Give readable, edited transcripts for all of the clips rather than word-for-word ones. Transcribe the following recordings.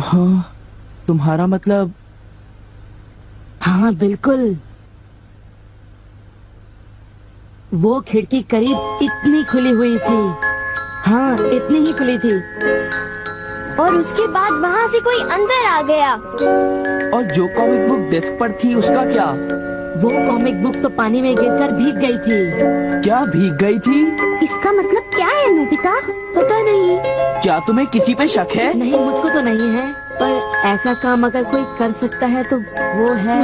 हाँ, तुम्हारा मतलब? हाँ बिल्कुल, वो खिड़की करीब इतनी खुली हुई थी। हाँ, इतनी ही खुली थी। और उसके बाद वहाँ से कोई अंदर आ गया। और जो कॉमिक बुक डेस्क पर थी उसका क्या? वो कॉमिक बुक तो पानी में गिरकर भीग गई थी। क्या भीग गई थी? इसका मतलब क्या है नोबिता? पता नहीं। क्या तुम्हें किसी पे शक है? नहीं, मुझको तो नहीं है, पर ऐसा काम अगर कोई कर सकता है तो वो है।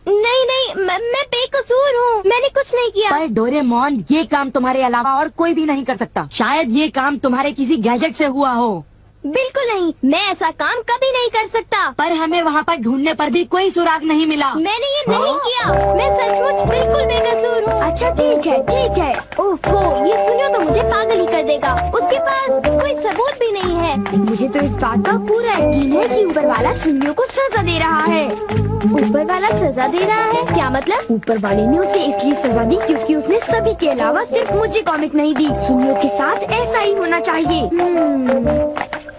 नहीं नहीं, मैं बेकसूर हूँ, मैंने कुछ नहीं किया। पर डोरेमोन, ये काम तुम्हारे अलावा और कोई भी नहीं कर सकता। शायद ये काम तुम्हारे किसी गैजेट से हुआ हो। बिल्कुल नहीं, मैं ऐसा काम कभी नहीं कर सकता। पर हमें वहाँ पर ढूंढने पर भी कोई सुराग नहीं मिला। मैंने ये नहीं किया, मैं सचमुच बिल्कुल बेकसूर हूँ। अच्छा ठीक है ठीक है। ओफो, ये सुनियो तो मुझे पागल ही कर देगा। उसके पास कोई सबूत भी नहीं है। मुझे तो इस बात का पूरा यकीन है कि ऊपर वाला सुनियो को सजा दे रहा है। ऊपर वाला सजा दे रहा है? क्या मतलब? ऊपर वाले ने उसे इसलिए सजा दी क्योंकि उसने सभी के अलावा सिर्फ मुझे कॉमिक नहीं दी। सुनियो के साथ ऐसा ही होना चाहिए।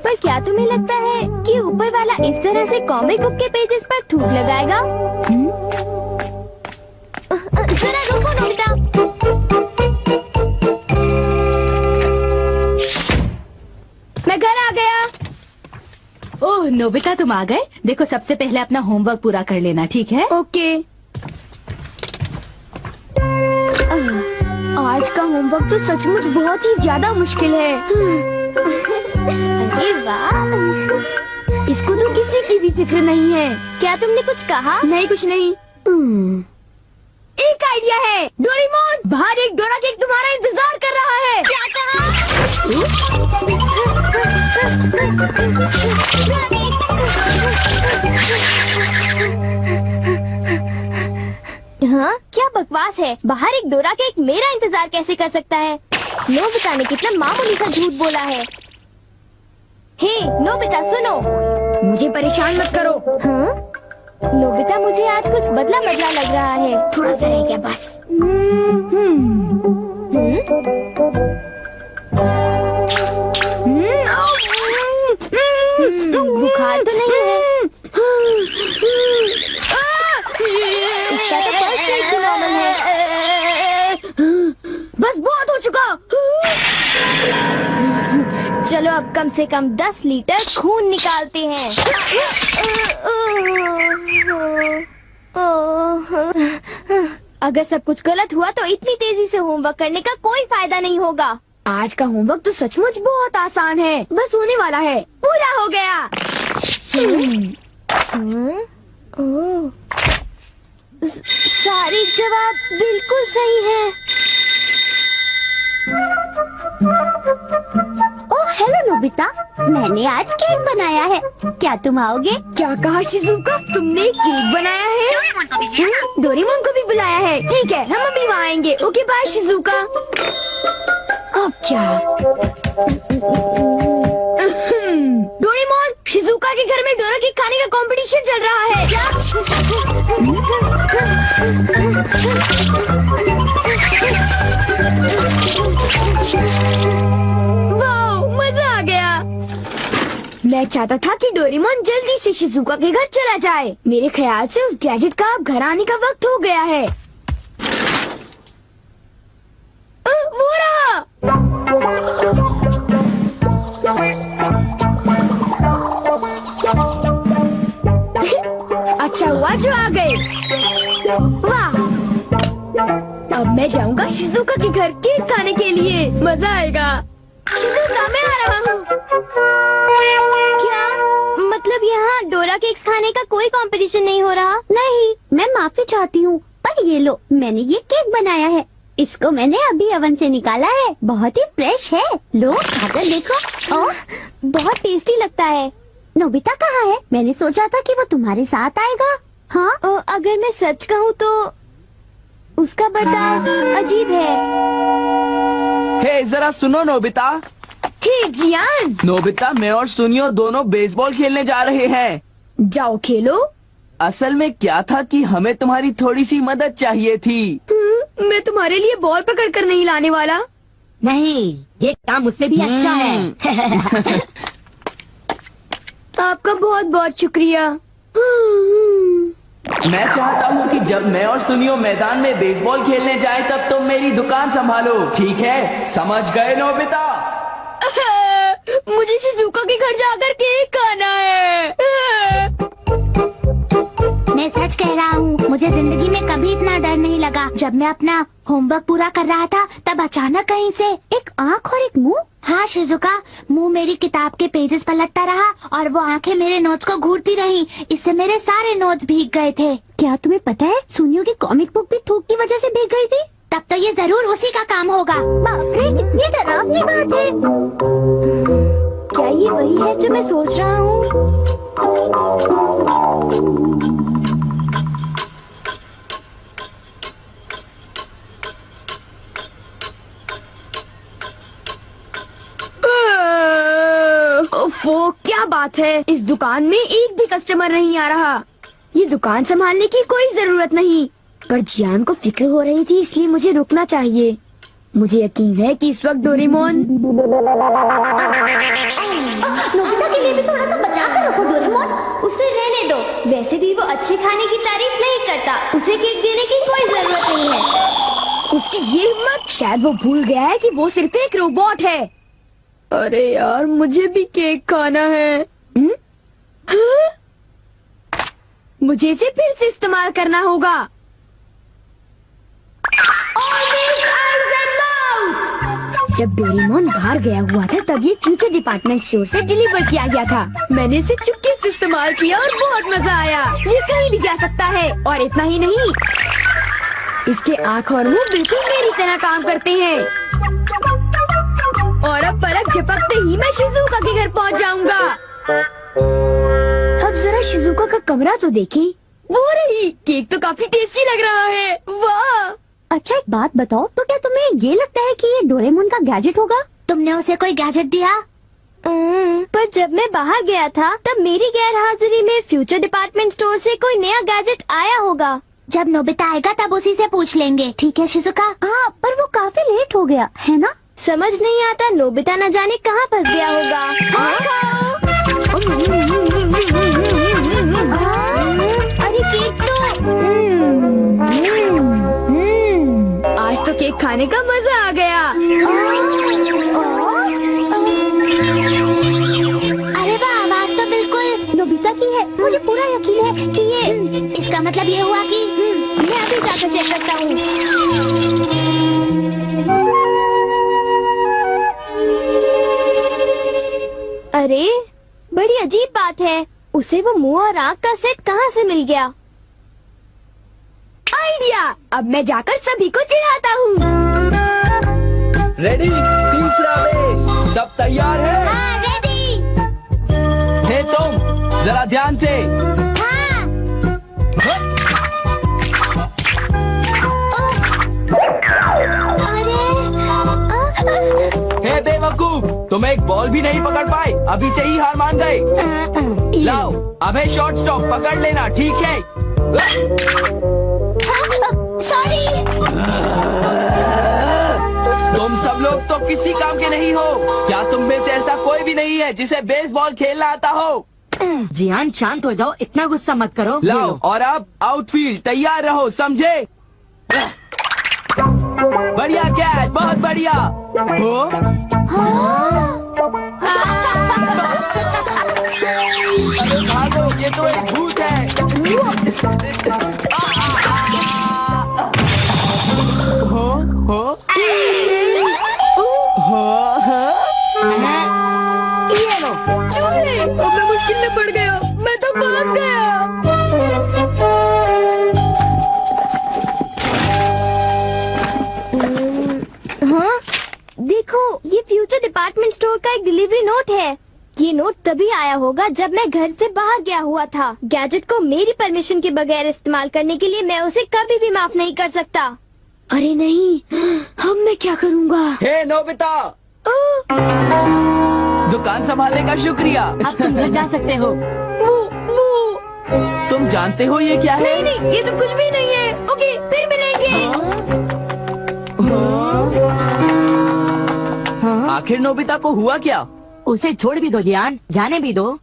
पर क्या तुम्हें लगता है कि ऊपर वाला इस तरह से कॉमिक बुक के पेजेस पर थूक लगाएगा? जरा रुको नोबिता। मैं घर आ गया। ओह नोबिता, तुम आ गए। देखो, सबसे पहले अपना होमवर्क पूरा कर लेना, ठीक है? ओके। आज का होमवर्क तो सचमुच बहुत ही ज्यादा मुश्किल है। अरे वाह, इसको तो किसी की भी फिक्र नहीं है। क्या तुमने कुछ कहा? नहीं, कुछ नहीं। एक आइडिया है। डोरेमोन, बाहर एक डोरा केक तुम्हारा इंतजार कर रहा है। क्या कहा? हाँ, क्या बकवास है। बाहर एक डोरा केक मेरा इंतजार कैसे कर सकता है? नोबिता ने कितना मामूली सा झूठ बोला है। हे नोबिता, सुनो, मुझे परेशान मत करो। हाँ? नोबिता, मुझे आज कुछ बदला बदला लग रहा है। थोड़ा सा रह गया बस। बुखार तो नहीं है? इसका तो फर्स्ट रेट से नॉर्मल है। बस बहुत हो चुका। चलो अब कम से कम 10 लीटर खून निकालते हैं। अगर सब कुछ गलत हुआ तो इतनी तेजी से होमवर्क करने का कोई फायदा नहीं होगा। आज का होमवर्क तो सचमुच बहुत आसान है, बस होने वाला है। पूरा हो गया। सारे जवाब बिल्कुल सही हैं। ओह हेलो नोबिता, मैंने आज केक बनाया है, क्या तुम आओगे? क्या कहा शिजुका, तुमने केक बनाया है? डोरेमोन को भी बुलाया है। ठीक है, हम अभी वहाँ आएंगे। Okay bye Shizuka. अब क्या? डोरेमोन, शिजुका के घर में डोरा केक खाने का कंपटीशन चल रहा है। क्या? वाह, मजा आ गया। मैं चाहता था कि डोरेमोन जल्दी से शिजुका के घर चला जाए। मेरे ख्याल से उस गैजेट का अब घर आने का वक्त हो गया है। वो रहा। अच्छा हुआ जो आ गए। वाह, अब मैं जाऊंगा शिजुका के घर केक खाने के लिए। मजा आएगा। शिजुका, मैं आ रहा हूँ। क्या मतलब यहाँ डोरा केक्स खाने का कोई कंपटीशन नहीं हो रहा? नहीं, मैं माफी चाहती हूँ, पर ये लो, मैंने ये केक बनाया है। इसको मैंने अभी ओवन से निकाला है, बहुत ही फ्रेश है। लो खाकर देखो। ओह, बहुत टेस्टी लगता है। नोबिता कहाँ है? मैंने सोचा था कि वो तुम्हारे साथ आएगा। हाँ, अगर मैं सच कहूँ तो उसका बर्ताव अजीब है। हे जरा सुनो नोबिता। हे जियान। नोबिता, मैं और सुनियो दोनों बेसबॉल खेलने जा रहे हैं। जाओ खेलो। असल में क्या था कि हमें तुम्हारी थोड़ी सी मदद चाहिए थी। मैं तुम्हारे लिए बॉल पकड़ कर नहीं लाने वाला। नहीं, ये काम मुझसे भी अच्छा है। आपका बहुत बहुत शुक्रिया। मैं चाहता हूँ कि जब मैं और सुनियो मैदान में बेसबॉल खेलने जाए तब तुम मेरी दुकान संभालो, ठीक है? समझ गए नोबिता? मुझे शिजुका के घर जाकर केक खाना है। मैं सच कह रहा हूँ, मुझे जिंदगी में कभी इतना डर नहीं लगा। जब मैं अपना होमवर्क पूरा कर रहा था तब अचानक कहीं से एक आँख और एक मुंह। हाँ शिजुका, मुंह मेरी किताब के पेजेस पलटता रहा और वो आंखें मेरे नोट्स को घूरती रहीं। इससे मेरे सारे नोट्स भीग गए थे। क्या तुम्हें पता है, सुनियो की कॉमिक बुक भी थूक की वजह से भीग गई थी। तब तो ये जरूर उसी का काम होगा। बाप रे, कितनी डरावनी बात है। क्या ये वही है जो मैं सोच रहा हूँ? ओफो, क्या बात है, इस दुकान में एक भी कस्टमर नहीं आ रहा। ये दुकान संभालने की कोई जरूरत नहीं, पर जियान को फिक्र हो रही थी, इसलिए मुझे रुकना चाहिए। मुझे यकीन है कि इस वक्त डोरेमोन। नोबिता के लिए भी थोड़ा सा बचा कर रखो डोरेमोन। उसे रहने दो, वैसे भी वो अच्छे खाने की तारीफ नहीं करता। उसे केक देने की कोई जरूरत नहीं है। उसकी ये हिम्मत, शायद वो भूल गया है कि वो सिर्फ एक रोबोट है। अरे यार, मुझे भी केक खाना है। हाँ? मुझे इसे फिर से इस्तेमाल करना होगा। जब डोरेमोन बाहर गया हुआ था तब ये फ्यूचर डिपार्टमेंट स्टोर से डिलीवर किया गया था। मैंने इसे चुपके से इस्तेमाल किया और बहुत मजा आया। ये कहीं भी जा सकता है, और इतना ही नहीं, इसके आँख और मुंह बिल्कुल मेरी तरह काम करते हैं। और अब पलक झपकते ही मैं शिजुका के घर पहुंच जाऊंगा। अब जरा शिजुका का कमरा तो देखें। वो रही, केक तो काफी टेस्टी लग रहा है। वाह! अच्छा एक बात बताओ, तो क्या तुम्हें ये लगता है कि ये डोरेमोन का गैजेट होगा? तुमने उसे कोई गैजेट दिया? पर जब मैं बाहर गया था तब मेरी गैरहाजिरी में फ्यूचर डिपार्टमेंट स्टोर से कोई नया गैजेट आया होगा। जब नोबिता आएगा तब उसी से पूछ लेंगे, ठीक है शिजुका? हाँ, पर वो काफी लेट हो गया है ना? समझ नहीं आता नोबिता न जाने कहाँ फंस गया होगा। अरे केक तो आज तो केक खाने का मजा आ गया। अरे वाह, आवाज तो बिल्कुल नोबिता की है। मुझे पूरा यकीन है कि ये, इसका मतलब ये हुआ कि मैं अभी जाकर चेक करता हूँ। अरे बड़ी अजीब बात है, उसे वो मुंह और आँख का सेट कहाँ से मिल गया? आइडिया! अब मैं जाकर सभी को चिढ़ाता हूँ। रेडी? तीसरा बेस, सब तैयार है? हाँ, रेडी। हे तुम, जरा ध्यान से। हे बेवकूफ, तुम एक बॉल भी नहीं पकड़ पाए, अभी से ही हार मान गए। लाओ, अब है शॉर्ट स्टॉप, पकड़ लेना, ठीक है? सॉरी। तुम सब लोग तो किसी काम के नहीं हो। क्या तुम में से ऐसा कोई भी नहीं है जिसे बेसबॉल खेलना आता हो? जियान शांत हो जाओ, इतना गुस्सा मत करो। लाओ, और अब आउटफील्ड तैयार रहो, समझे? बढ़िया कैच, बहुत बढ़िया। हो? अरे भागो, ये तो एक भूत है। हो? हो? ये लो। चूहे! अब मैं मुश्किल में पड़ गया, मैं तो फंस गया। हाँ, देखो, ये फ्यूचर डिपार्टमेंट स्टोर का एक डिलीवरी नोट है। ये नोट तभी आया होगा जब मैं घर से बाहर गया हुआ था। गैजेट को मेरी परमिशन के बगैर इस्तेमाल करने के लिए मैं उसे कभी भी माफ नहीं कर सकता। अरे नहीं, अब मैं क्या करूँगा? हे नोबिता, दुकान संभालने का शुक्रिया। अब तुम घर जा सकते हो। वो तुम जानते हो ये क्या है? नहीं नहीं, ये तो कुछ भी नहीं है। ओके, फिर मिलेंगे। आखिर नोबिता को हुआ क्या? उसे छोड़ भी दो जियान, जाने भी दो।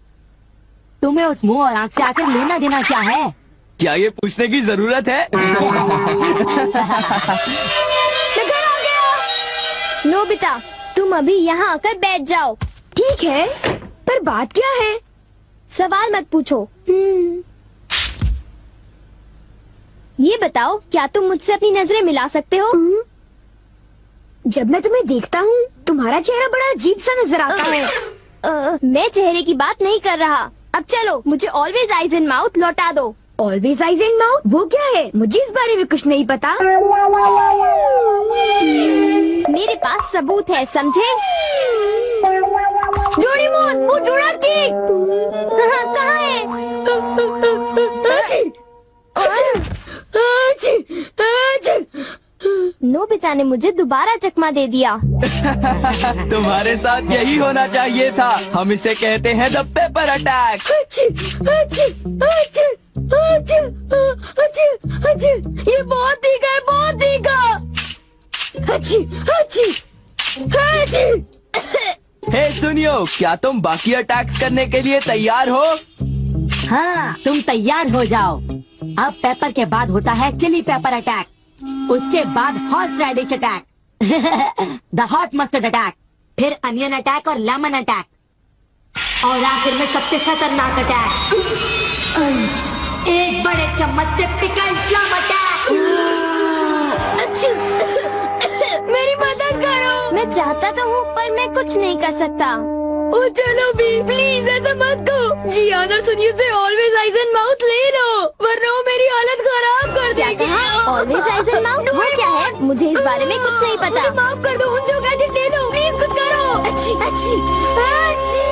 तुम्हें उस मुंह और आँख से आकर लेना देना क्या है? क्या ये पूछने की जरूरत है? नोबिता, तुम अभी यहाँ आकर बैठ जाओ। ठीक है, पर बात क्या है? सवाल मत पूछो। ये बताओ, क्या तुम मुझसे अपनी नजरें मिला सकते हो? जब मैं तुम्हें देखता हूँ, तुम्हारा चेहरा बड़ा अजीब सा नजर आता है। मैं चेहरे की बात नहीं कर रहा। अब चलो, मुझे ऑलवेज आइज इन माउथ लौटा दो। Always eyes in mouth? वो क्या है? मुझे इस बारे में कुछ नहीं पता। मेरे पास सबूत है, समझे? डोरेमोन, वो डोराकी कहाँ है? नोबिता ने मुझे दोबारा चकमा दे दिया। तुम्हारे साथ यही होना चाहिए था। हम इसे कहते हैं द पेपर अटैक। ये बहुत तीखा है, बहुत तीखा। हे सुनियो, क्या तुम बाकी अटैक्स करने के लिए तैयार हो? हाँ, तुम तैयार हो जाओ। अब पेपर के बाद होता है चिली पेपर अटैक, उसके बाद horseradish attack, the hot mustard attack, फिर अनियन अटैक और लेमन अटैक, और आखिर में सबसे खतरनाक अटैक, एक बड़े चम्मच से पिकल प्लम अटैक। मेरी मदद करो। मैं चाहता तो हूँ, पर मैं कुछ नहीं कर सकता। ओ चलो भी, प्लीज ऐसा मत करो। जियान और सुनियो से ऑलवेज आइज एंड माउथ ले लो, वरना वो मेरी हालत खराब कर देगी। ऑलवेज आइज एंड माउथ वो क्या है? मुझे इस बारे में कुछ नहीं पता। मुझे माफ कर दो, उन जो गैजेट ले लो, प्लीज कुछ करो। अच्छी अच्छी अच्छी।